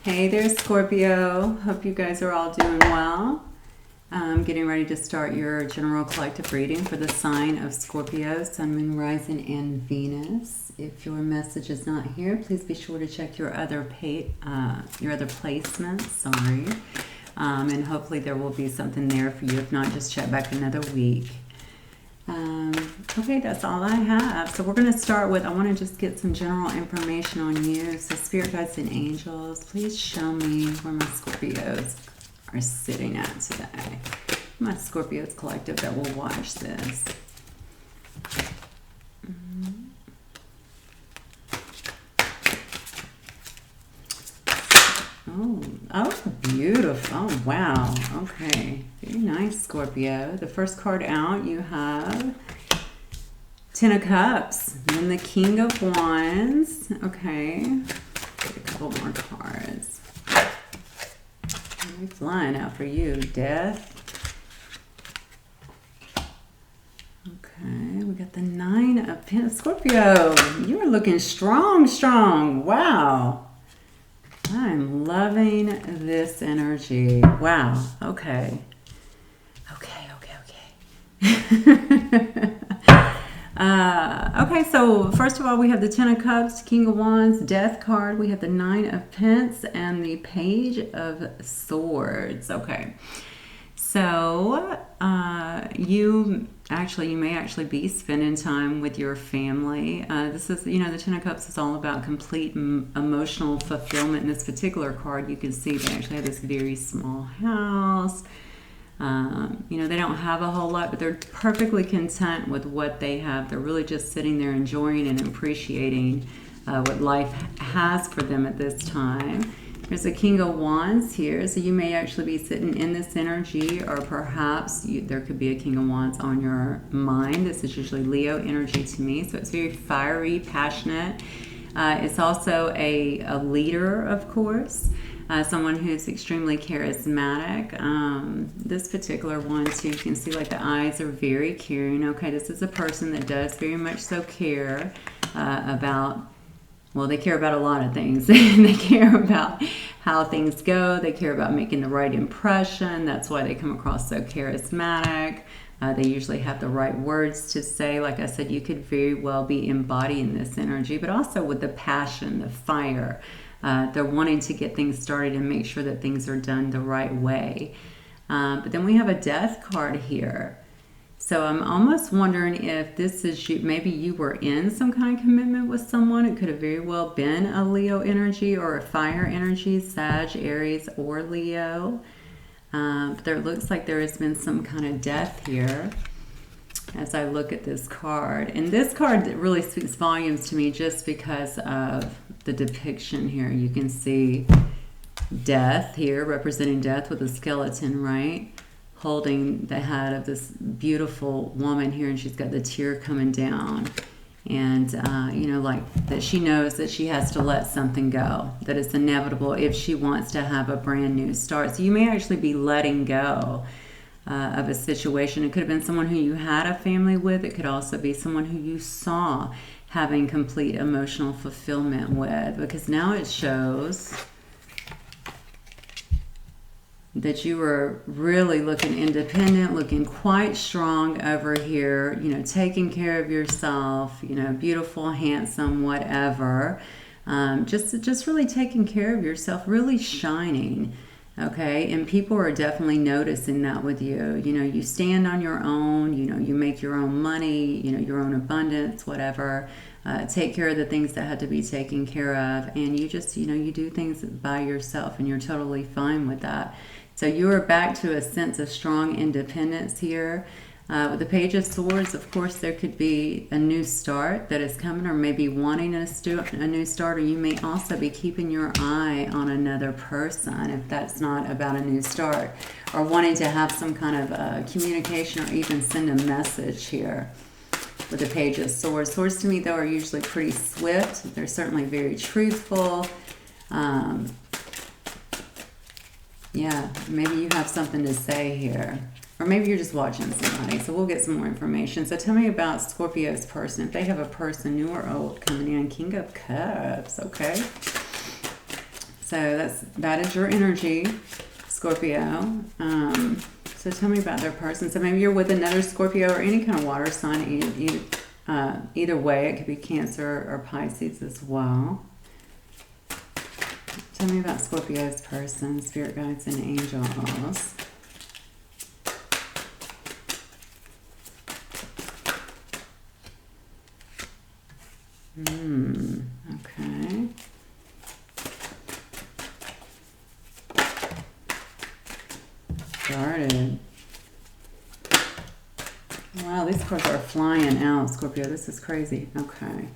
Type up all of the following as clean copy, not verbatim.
Hey there, Scorpio. Hope you guys are all doing well. I'm getting ready to start your general collective reading for the sign of Scorpio, Sun, Moon, Rising, and Venus. If your message is not here, please be sure to check your other placements. Sorry, and hopefully there will be something there for you. If not, just check back another week. Okay, that's all I have. So we're going to start with, I want to just get some general information on you. So spirit guides and angels, please show me where my Scorpios are sitting at today. My Scorpios collective that will watch this. Oh, beautiful. Oh, wow. Okay. Very nice, Scorpio. The first card out, you have Ten of Cups and the King of Wands. Okay. Get a couple more cards. They're flying out for you. Death. Okay. We got the Nine of Pentacles. Scorpio, you're looking strong, strong. Wow. I'm loving this energy. Wow. Okay. Okay, so first of all, we have the Ten of Cups, King of Wands, Death card. We have the Nine of Pentacles and the Page of Swords. Okay. So, you may actually be spending time with your family. This is, the Ten of Cups is all about complete emotional fulfillment. In this particular card, you can see they actually have this very small house. They don't have a whole lot, but they're perfectly content with what they have. They're really just sitting there enjoying and appreciating what life has for them at this time. There's a King of Wands here, so you may actually be sitting in this energy, or perhaps there could be a King of Wands on your mind. This is usually Leo energy to me, so it's very fiery, passionate. It's also a leader, of course, someone who's extremely charismatic. This particular one, too, you can see like the eyes are very caring. Okay, this is a person that does very much so care about... Well, they care about a lot of things. They care about how things go. They care about making the right impression. That's why they come across so charismatic. They usually have the right words to say. Like I said, you could very well be embodying this energy, but also with the passion, the fire. They're wanting to get things started and make sure that things are done the right way. But then we have a Death card here. So I'm almost wondering if this is you, maybe you were in some kind of commitment with someone. It could have very well been a Leo energy or a fire energy, Sag, Aries, or Leo. But there looks like there has been some kind of death here as I look at this card. And this card really speaks volumes to me just because of the depiction here. You can see death here, representing death with a skeleton, right? Holding the head of this beautiful woman here, and she's got the tear coming down, and like that she knows that she has to let something go, that it's inevitable if she wants to have a brand new start. So you may actually be letting go of a situation. It could have been someone who you had a family with. It could also be someone who you saw having complete emotional fulfillment with, because now it shows that you were really looking independent, looking quite strong over here, taking care of yourself, beautiful, handsome, whatever. Just really taking care of yourself, really shining, okay? And people are definitely noticing that with you. You stand on your own, you make your own money, your own abundance, whatever. Take care of the things that had to be taken care of, and you just, you do things by yourself, and you're totally fine with that. So you are back to a sense of strong independence here. With the Page of Swords, of course, there could be a new start that is coming, or maybe wanting a new start, or you may also be keeping your eye on another person if that's not about a new start, or wanting to have some kind of communication or even send a message here. With the Page of Swords. Swords to me, though, are usually pretty swift. They're certainly very truthful. Yeah, maybe you have something to say here. Or maybe you're just watching somebody. So we'll get some more information. So tell me about Scorpio's person. If they have a person, new or old, coming in. King of Cups. Okay. So that is your energy, Scorpio. So tell me about their person. So maybe you're with another Scorpio or any kind of water sign. Either way, it could be Cancer or Pisces as well. Tell me about Scorpio's person, spirit guides and angels. Okay. Guarded. Wow, these cards are flying out, Scorpio. This is crazy. Okay.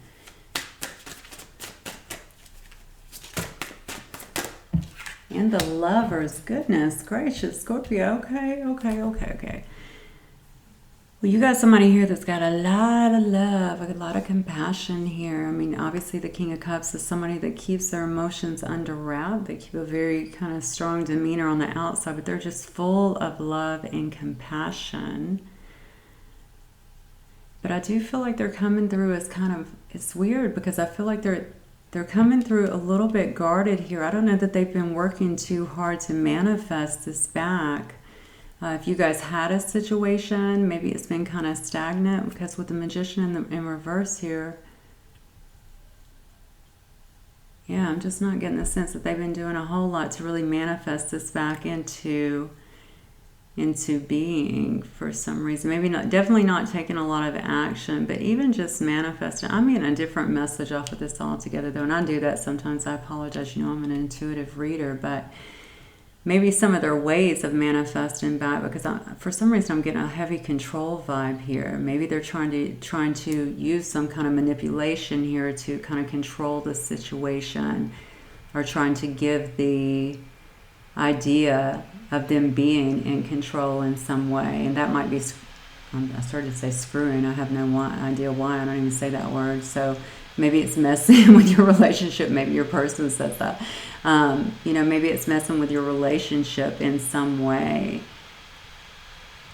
And the Lovers. Goodness gracious, Scorpio. Okay. Well, you got somebody here that's got a lot of love, a lot of compassion here. I mean, obviously the King of Cups is somebody that keeps their emotions under wrap. They keep a very kind of strong demeanor on the outside, but they're just full of love and compassion. But I do feel like they're coming through as kind of, it's weird because I feel like they're coming through a little bit guarded here. I don't know that they've been working too hard to manifest this back. If you guys had a situation, maybe it's been kind of stagnant, because with the Magician in reverse here, yeah, I'm just not getting the sense that they've been doing a whole lot to really manifest this back into being for some reason. Maybe not, definitely not taking a lot of action, but even just manifesting. I'm getting a different message off of this altogether, though, and I do that sometimes. I apologize. You know, I'm an intuitive reader, but maybe some of their ways of manifesting back, because for some reason I'm getting a heavy control vibe here. Maybe they're trying to use some kind of manipulation here to kind of control the situation, or trying to give the idea of them being in control in some way. And that might be, I started to say screwing. I have no idea why. I don't even say that word. So maybe it's messing with your relationship. Maybe your person says that. You know, maybe it's messing with your relationship in some way.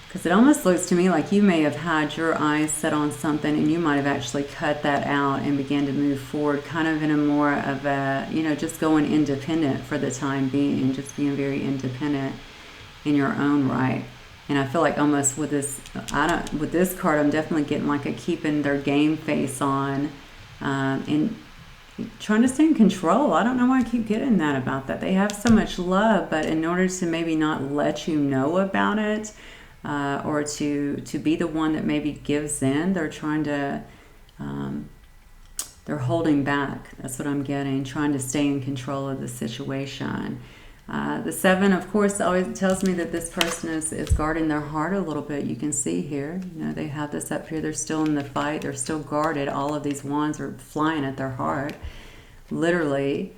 Because it almost looks to me like you may have had your eyes set on something, and you might have actually cut that out and began to move forward kind of in a more of a, you know, just going independent for the time being, just being very independent in your own right. And I feel like almost with this, with this card, I'm definitely getting like a keeping their game face on, and trying to stay in control. I don't know why I keep getting that about that. They have so much love, but in order to maybe not let you know about it, or to be the one that maybe gives in, they're trying to, they're holding back. That's what I'm getting, trying to stay in control of the situation. The 7, of course, always tells me that this person is guarding their heart a little bit. You can see here, you know, they have this up here. They're still in the fight. They're still guarded. All of these wands are flying at their heart, literally.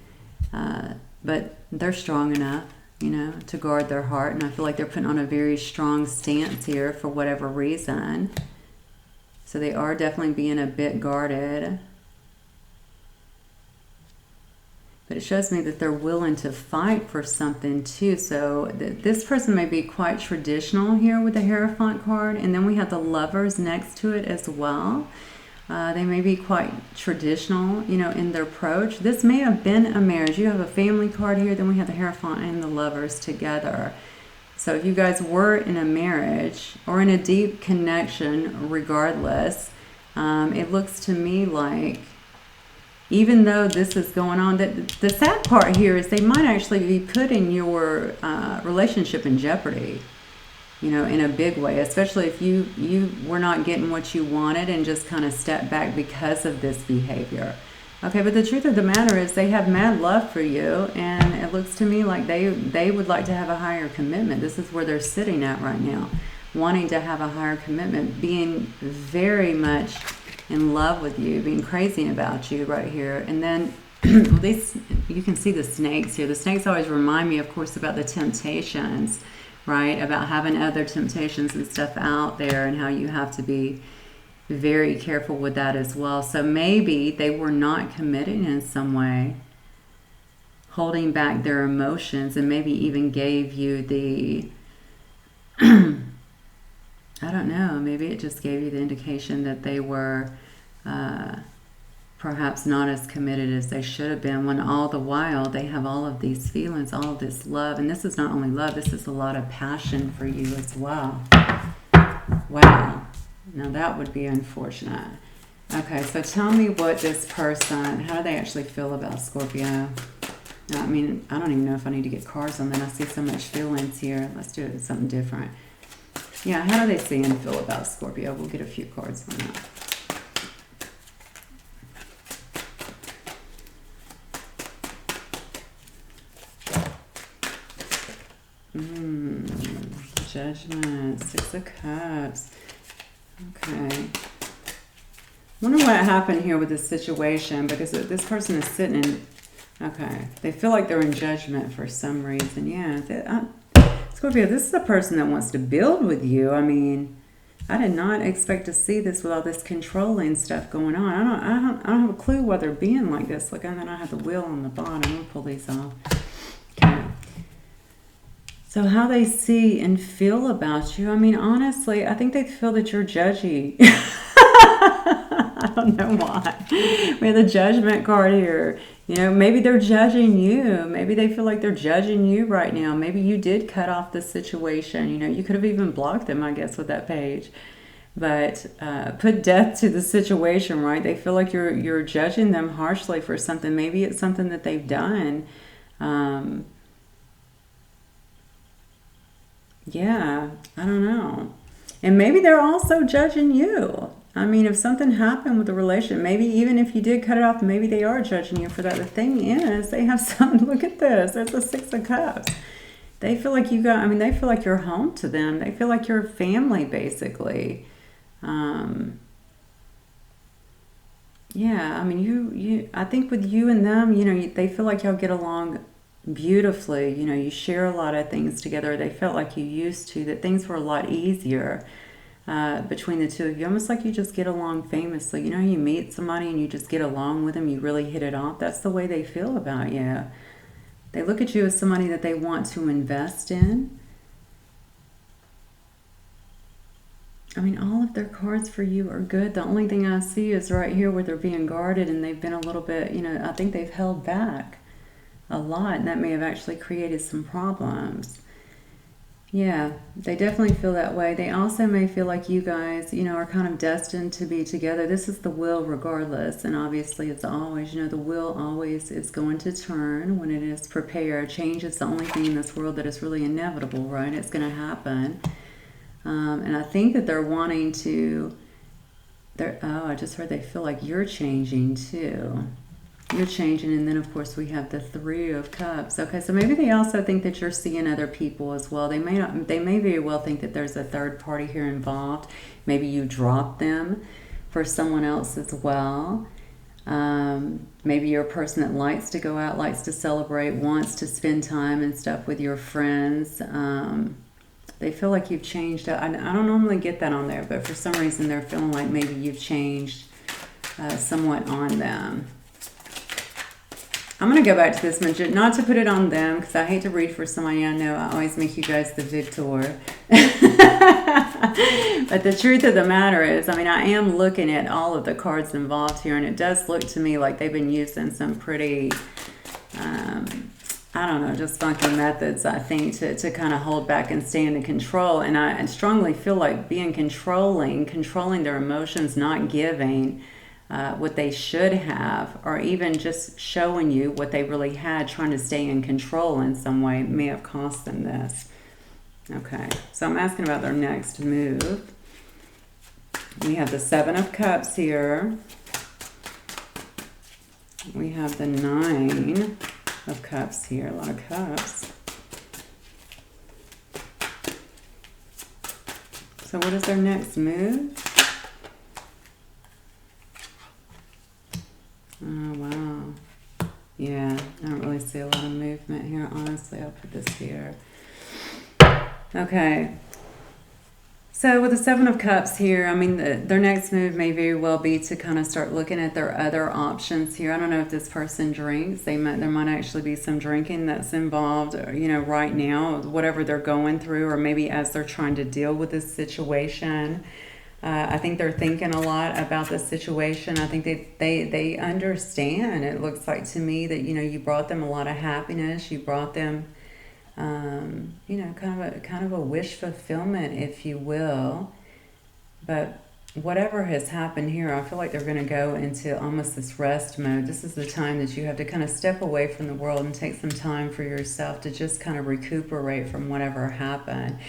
But they're strong enough, you know, to guard their heart. And I feel like they're putting on a very strong stance here for whatever reason. So they are definitely being a bit guarded. But it shows me that they're willing to fight for something too. So this person may be quite traditional here with the Hierophant card. And then we have the Lovers next to it as well. They may be quite traditional, you know, in their approach. This may have been a marriage. You have a family card here. Then we have the Hierophant and the Lovers together. So if you guys were in a marriage or in a deep connection, regardless, it looks to me like, even though this is going on, that the sad part here is they might actually be putting your relationship in jeopardy, you know, in a big way, especially if you were not getting what you wanted and just kind of stepped back because of this behavior. Okay, but the truth of the matter is they have mad love for you, and it looks to me like they would like to have a higher commitment. This is where they're sitting at right now, wanting to have a higher commitment, being very much in love with you, being crazy about you right here. And then these, you can see the snakes here. The snakes always remind me, of course, about the temptations, right? About having other temptations and stuff out there, and how you have to be very careful with that as well. So maybe they were not committing in some way, holding back their emotions, and maybe even gave you the I don't know, maybe it just gave you the indication that they were perhaps not as committed as they should have been, when all the while they have all of these feelings, all of this love. And this is not only love, this is a lot of passion for you as well. Wow. Now that would be unfortunate. Okay, so tell me what this person, how do they actually feel about Scorpio? Now, I mean, I don't even know if I need to get cards on that. I see so much feelings here. Let's do it with something different. Yeah, how do they see and feel about Scorpio? We'll get a few cards on that. Judgment, Six of Cups. Okay. I wonder what happened here with this situation, because this person is sitting in, okay, they feel like they're in judgment for some reason. Yeah, Scorpio, this is a person that wants to build with you. I mean, I did not expect to see this with all this controlling stuff going on. I don't have a clue why they're being like this. Look, and then I have the wheel on the bottom. I'm gonna pull these off. Okay. So how they see and feel about you. I mean, honestly, I think they feel that you're judgy. I don't know why. We have the Judgment card here. You know, maybe they're judging you. Maybe they feel like they're judging you right now. Maybe you did cut off the situation. You know, you could have even blocked them, I guess, with that page. But put death to the situation, right? They feel like you're judging them harshly for something. Maybe it's something that they've done. Yeah, I don't know. And maybe they're also judging you. I mean, if something happened with the relationship, maybe even if you did cut it off, maybe they are judging you for that. The thing is, they have some, look at this, there's a Six of Cups. They feel like they feel like you're home to them. They feel like you're family, basically. Yeah, I mean, I think with you and them, you know, they feel like y'all get along beautifully. You know, you share a lot of things together. They felt like you used to, that things were a lot easier between the two of you, almost like you just get along famously. You know, you meet somebody and you just get along with them, you really hit it off. That's the way they feel about you. They look at you as somebody that they want to invest in. I mean, all of their cards for you are good. The only thing I see is right here where they're being guarded, and they've been a little bit, you know, I think they've held back a lot, and that may have actually created some problems. Yeah, they definitely feel that way. They also may feel like you guys, you know, are kind of destined to be together. This is the wheel regardless, and obviously it's always, you know, the wheel always is going to turn when it is prepared. Change is the only thing in this world that is really inevitable, right? It's going to happen. And I think that they're wanting to, I just heard they feel like you're changing too. You're changing, and then of course we have the Three of Cups. Okay, so maybe they also think that you're seeing other people as well. They may very well think that there's a third party here involved. Maybe you drop them for someone else as well. Maybe you're a person that likes to go out, likes to celebrate, wants to spend time and stuff with your friends. They feel like you've changed. I don't normally get that on there, but for some reason they're feeling like maybe you've changed somewhat on them. I'm going to go back to this one, not to put it on them, because I hate to read for somebody I know. I always make you guys the victor. But the truth of the matter is, I mean, I am looking at all of the cards involved here, and it does look to me like they've been using some pretty, I don't know, just funky methods, I think, to kind of hold back and stay in control. And I strongly feel like being controlling their emotions, not giving what they should have, or even just showing you what they really had, trying to stay in control in some way, may have cost them this. Okay, so I'm asking about their next move. We have the Seven of Cups here. We have the Nine of Cups here, a lot of cups. So what is their next move? Oh, wow. Yeah, I don't really see a lot of movement here, honestly. I'll put this here. Okay. So with the Seven of Cups here, I mean, their next move may very well be to kind of start looking at their other options here. I don't know if this person drinks. There might actually be some drinking that's involved, you know, right now, whatever they're going through, or maybe as they're trying to deal with this situation. I think they're thinking a lot about the situation. I think they understand. It looks like to me that, you know, you brought them a lot of happiness. You brought them, you know, kind of a wish fulfillment, if you will. But whatever has happened here, I feel like they're going to go into almost this rest mode. This is the time that you have to kind of step away from the world and take some time for yourself to just kind of recuperate from whatever happened.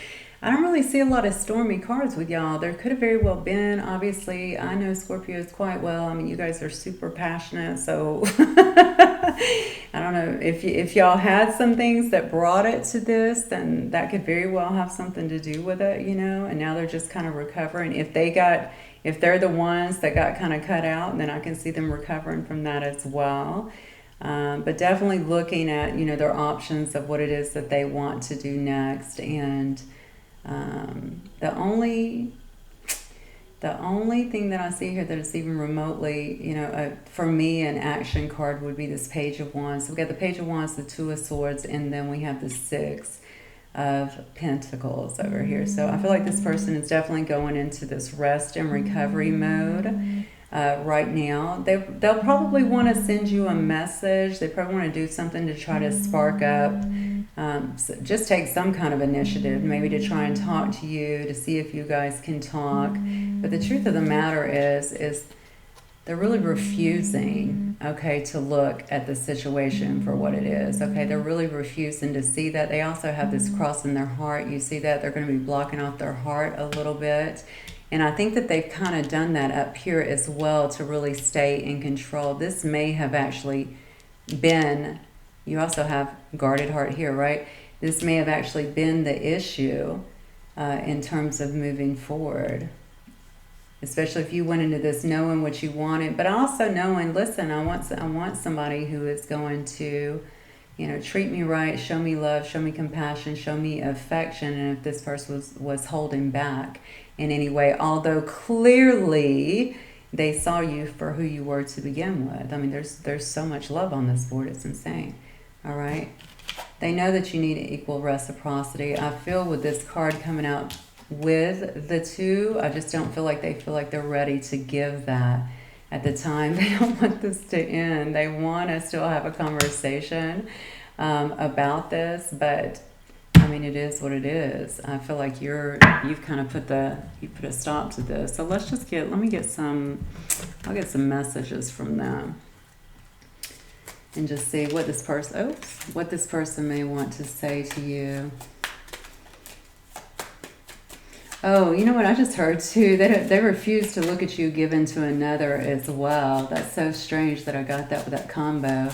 I don't really see a lot of stormy cards with y'all. There could have very well been. Obviously, I know Scorpios quite well. I mean, you guys are super passionate, so I don't know if y'all had some things that brought it to this, then that could very well have something to do with it, you know. And now they're just kind of recovering. If they're the ones that got kind of cut out, then I can see them recovering from that as well. But definitely looking at, you know, their options of what it is that they want to do next. And the only thing that I see here that is even remotely, you know, for me, an action card would be this Page of Wands. So we've got the Page of Wands, the Two of Swords, and then we have the Six of Pentacles over here. So I feel like this person is definitely going into this rest and recovery mode right now. They'll probably want to send you a message. They probably want to do something to try to spark up. So just take some kind of initiative, maybe to try and talk to you, to see if you guys can talk. But the truth of the matter is they're really refusing, okay, to look at the situation for what it is. Okay, they're really refusing to see that. They also have this cross in their heart. You see that? They're going to be blocking off their heart a little bit. And I think that they've kind of done that up here as well to really stay in control. This may have actually been, you also have guarded heart here, right? This may have actually been the issue in terms of moving forward. Especially if you went into this knowing what you wanted, but also knowing, listen, I want somebody who is going to, you know, treat me right, show me love, show me compassion, show me affection. And if this person was holding back in any way, although clearly they saw you for who you were to begin with. I mean, there's so much love on this board, it's insane. All right, they know that you need equal reciprocity. I feel with this card coming out with the Two, I just don't feel like they're ready to give that at the time. They don't want this to end. They want to still have a conversation about this, but I mean, it is what it is. I feel like you've kind of put a stop to this. So let's just let me get some, I'll get some messages from them and just see what this person may want to say to you. Oh, you know what I just heard too? They refuse to look at you given to another as well. That's so strange that I got that with that combo.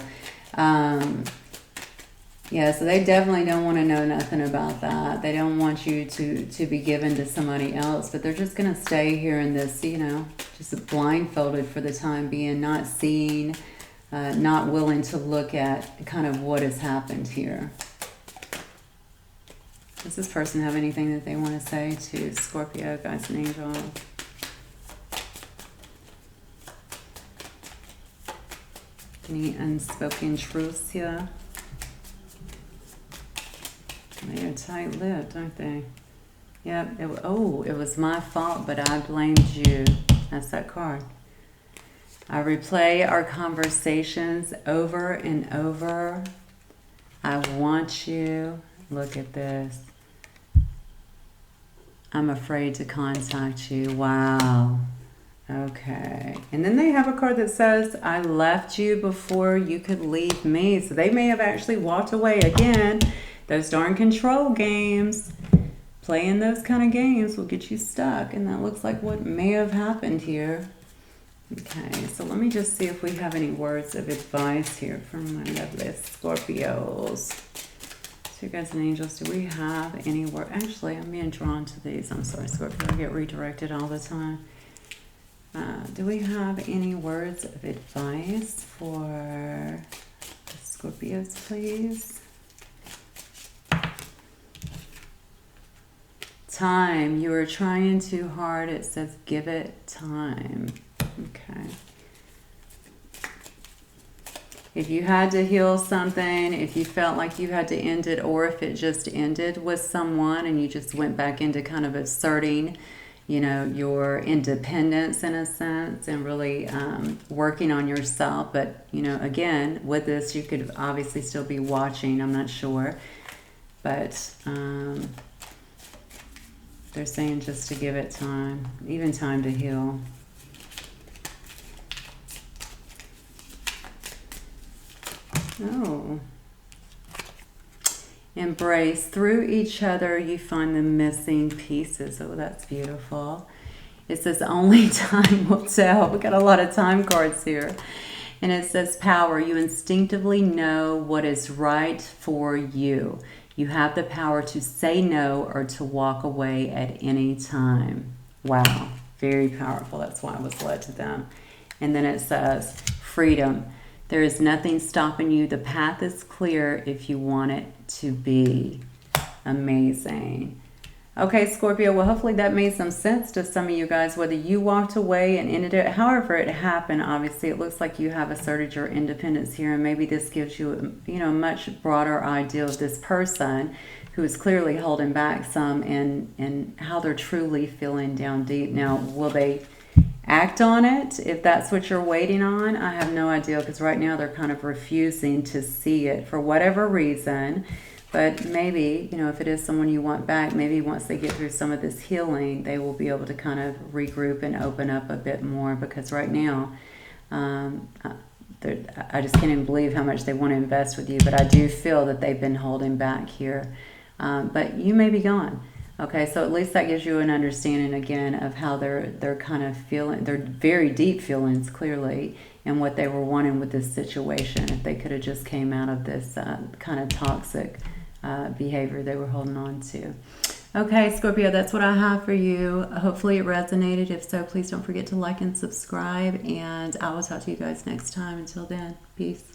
Yeah, so they definitely don't want to know nothing about that. They don't want you to be given to somebody else, but they're just going to stay here in this, you know, just blindfolded for the time being, not seeing, not willing to look at kind of what has happened here. Does this person have anything that they want to say to Scorpio, guys and angels? Any unspoken truths here? They are tight-lipped, aren't they? Yep. It was my fault, but I blamed you. That's that card. I replay our conversations over and over. I want you. Look at this. I'm afraid to contact you. Wow. Okay. And then they have a card that says, I left you before you could leave me. So they may have actually walked away again. Those darn control games. Playing those kind of games will get you stuck. And that looks like what may have happened here. Okay. So let me just see if we have any words of advice here from my lovely Scorpios. So you guys and angels, do we have any word? Actually, I'm being drawn to these. I'm sorry, Scorpio. I get redirected all the time. Do we have any words of advice for the Scorpios, please? Time. You are trying too hard. It says give it time. Okay. If you had to heal something, if you felt like you had to end it, or if it just ended with someone and you just went back into kind of asserting, you know, your independence in a sense, and really working on yourself. But, you know, again, with this, you could obviously still be watching. I'm not sure. But they're saying just to give it time, even time to heal. Oh. Embrace. Through each other, you find the missing pieces. Oh, that's beautiful. It says only time will tell. We got a lot of time cards here. And it says power. You instinctively know what is right for you. You have the power to say no or to walk away at any time. Wow. Very powerful. That's why I was led to them. And then it says freedom. There is nothing stopping you. The path is clear if you want it to be. Amazing. Okay, Scorpio, well, hopefully that made some sense to some of you guys, whether you walked away and ended it, however it happened. Obviously, it looks like you have asserted your independence here, and maybe this gives you, you know, a much broader idea of this person who is clearly holding back some and how they're truly feeling down deep. Now, will they act on it if that's what you're waiting on? I have no idea, because right now they're kind of refusing to see it for whatever reason. But maybe, you know, if it is someone you want back, maybe once they get through some of this healing, they will be able to kind of regroup and open up a bit more. Because right now, I just can't even believe how much they want to invest with you. But I do feel that they've been holding back here. But you may be gone. Okay, so at least that gives you an understanding again of how they're kind of feeling. They're very deep feelings, clearly, and what they were wanting with this situation. If they could have just came out of this kind of toxic behavior they were holding on to. Okay, Scorpio, that's what I have for you. Hopefully it resonated. If so, please don't forget to like and subscribe, and I will talk to you guys next time. Until then, peace.